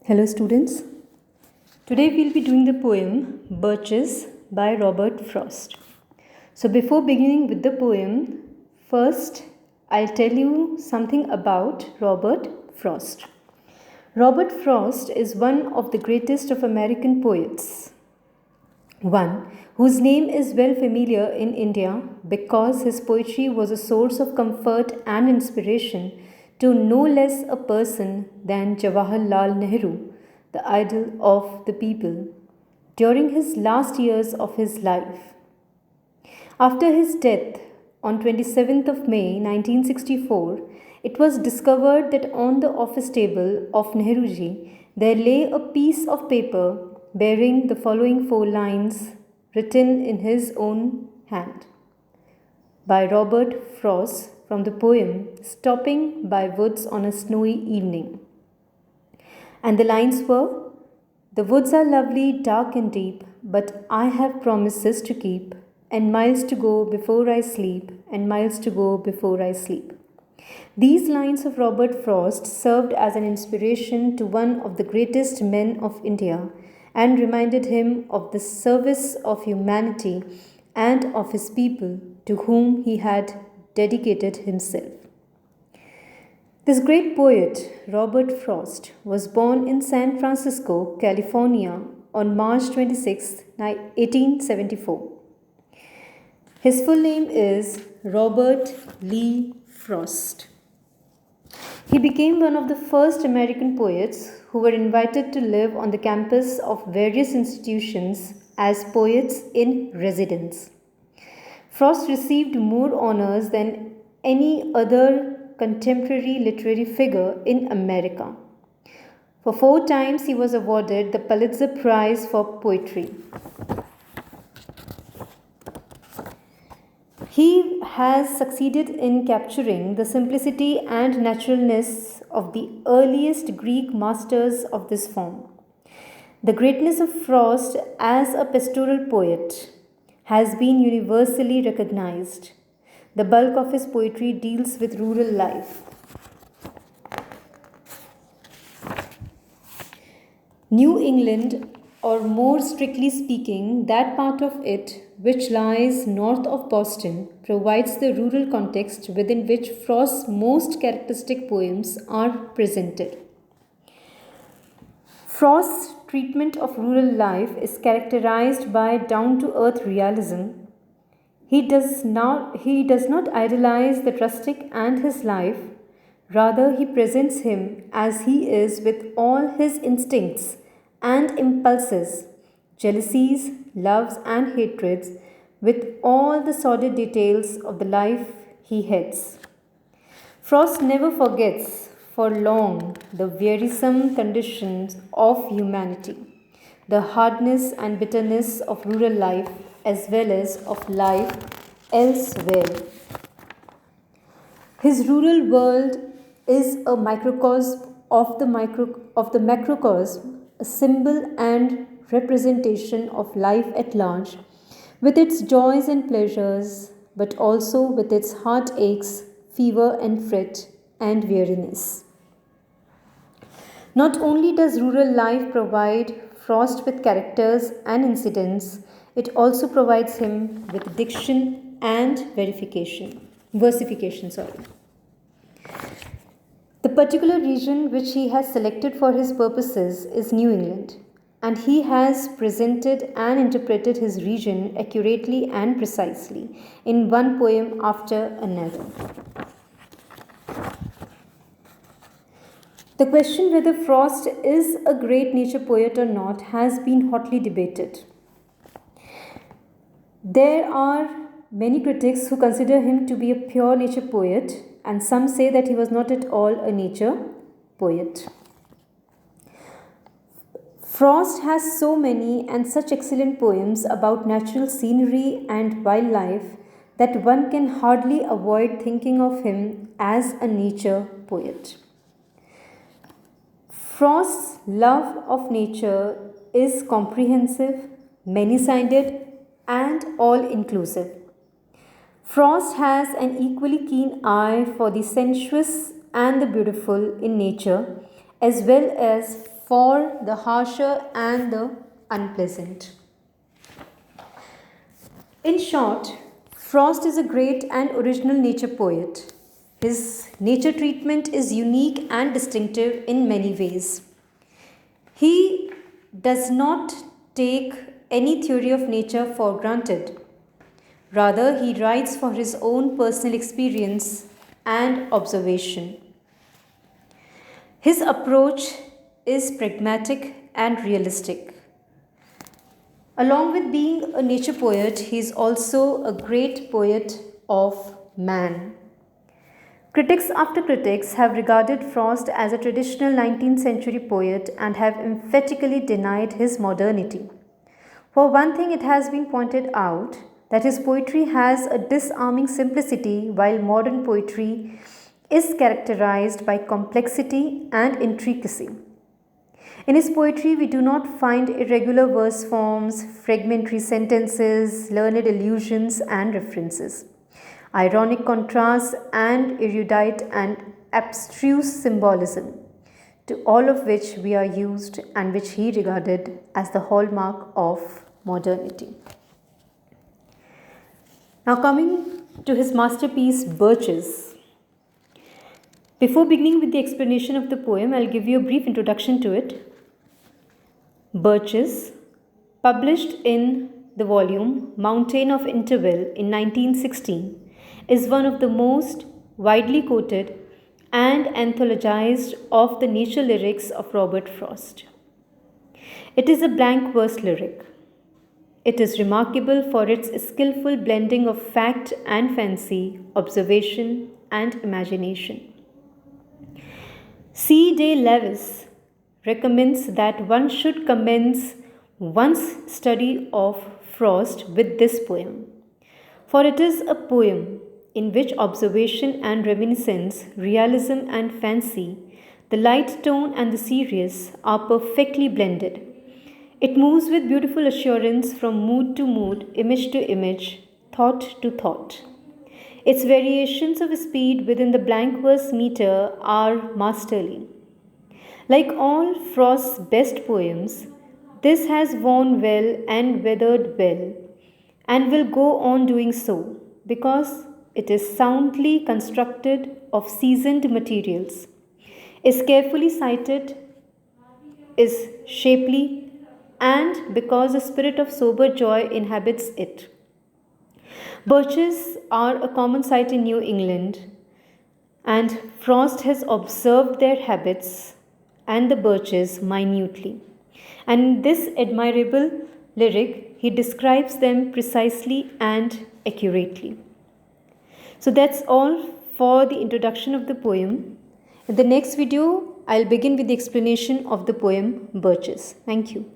Hello students. Today we'll be doing the poem Birches by Robert Frost. So before beginning with the poem, first I'll tell you something about Robert Frost. Robert Frost is one of the greatest of American poets. One whose name is well familiar in India because his poetry was a source of comfort and inspiration to no less a person than Jawaharlal Nehru, the idol of the people, during his last years of his life. After his death on 27th of May 1964, it was discovered that on the office table of Nehruji there lay a piece of paper bearing the following four lines written in his own hand by Robert Frost from the poem Stopping by Woods on a Snowy Evening. And the lines were, "The woods are lovely, dark and deep, but I have promises to keep, and miles to go before I sleep, and miles to go before I sleep." These lines of Robert Frost served as an inspiration to one of the greatest men of India and reminded him of the service of humanity and of his people to whom he had dedicated himself. This great poet, Robert Frost, was born in San Francisco, California on March 26, 1874. His full name is Robert Lee Frost. He became one of the first American poets who were invited to live on the campus of various institutions as poets in residence. Frost received more honors than any other contemporary literary figure in America. For 4 times he was awarded the Pulitzer Prize for Poetry. He has succeeded in capturing the simplicity and naturalness of the earliest Greek masters of this form. The greatness of Frost as a pastoral poet has been universally recognized. The bulk of his poetry deals with rural life. New England, or more strictly speaking, that part of it which lies north of Boston, provides the rural context within which Frost's most characteristic poems are presented. Frost's treatment of rural life is characterized by down-to-earth realism. He does not idolize the rustic and his life. Rather, he presents him as he is with all his instincts and impulses, jealousies, loves, and hatreds, with all the sordid details of the life he heads. Frost never forgets for long the wearisome conditions of humanity, the hardness and bitterness of rural life, as well as of life elsewhere. His rural world is a microcosm of the macrocosm, a symbol and representation of life at large, with its joys and pleasures, but also with its heartaches, fever and fret, and weariness. Not only does rural life provide Frost with characters and incidents, it also provides him with diction and versification. The particular region which he has selected for his purposes is New England, and he has presented and interpreted his region accurately and precisely in one poem after another. The question whether Frost is a great nature poet or not has been hotly debated. There are many critics who consider him to be a pure nature poet, and some say that he was not at all a nature poet. Frost has so many and such excellent poems about natural scenery and wildlife that one can hardly avoid thinking of him as a nature poet. Frost's love of nature is comprehensive, many-sided, and all-inclusive. Frost has an equally keen eye for the sensuous and the beautiful in nature, as well as for the harsher and the unpleasant. In short, Frost is a great and original nature poet. His nature treatment is unique and distinctive in many ways. He does not take any theory of nature for granted. Rather, he writes for his own personal experience and observation. His approach is pragmatic and realistic. Along with being a nature poet, he is also a great poet of man. Critics after critics have regarded Frost as a traditional 19th century poet and have emphatically denied his modernity. For one thing, it has been pointed out that his poetry has a disarming simplicity, while modern poetry is characterized by complexity and intricacy. In his poetry, we do not find irregular verse forms, fragmentary sentences, learned allusions, and references, ironic contrasts, and erudite and abstruse symbolism, to all of which we are used and which he regarded as the hallmark of modernity. Now, coming to his masterpiece, Birches. Before beginning with the explanation of the poem, I'll give you a brief introduction to it. Birches, published in the volume Mountain of Interval in 1916, is one of the most widely quoted and anthologized of the nature lyrics of Robert Frost. It is a blank verse lyric. It is remarkable for its skillful blending of fact and fancy, observation and imagination. C. de Lewis recommends that one should commence one's study of Frost with this poem, for it is a poem in which observation and reminiscence, realism and fancy, the light tone and the serious are perfectly blended. It moves with beautiful assurance from mood to mood, image to image, thought to thought. Its variations of speed within the blank verse meter are masterly. Like all Frost's best poems, this has worn well and weathered well, and will go on doing so, because it is soundly constructed of seasoned materials, is carefully cited, is shapely, and because a spirit of sober joy inhabits it. Birches are a common sight in New England, and Frost has observed their habits and the birches minutely. And in this admirable lyric, he describes them precisely and accurately. So that's all for the introduction of the poem. In the next video, I'll begin with the explanation of the poem Birches. Thank you.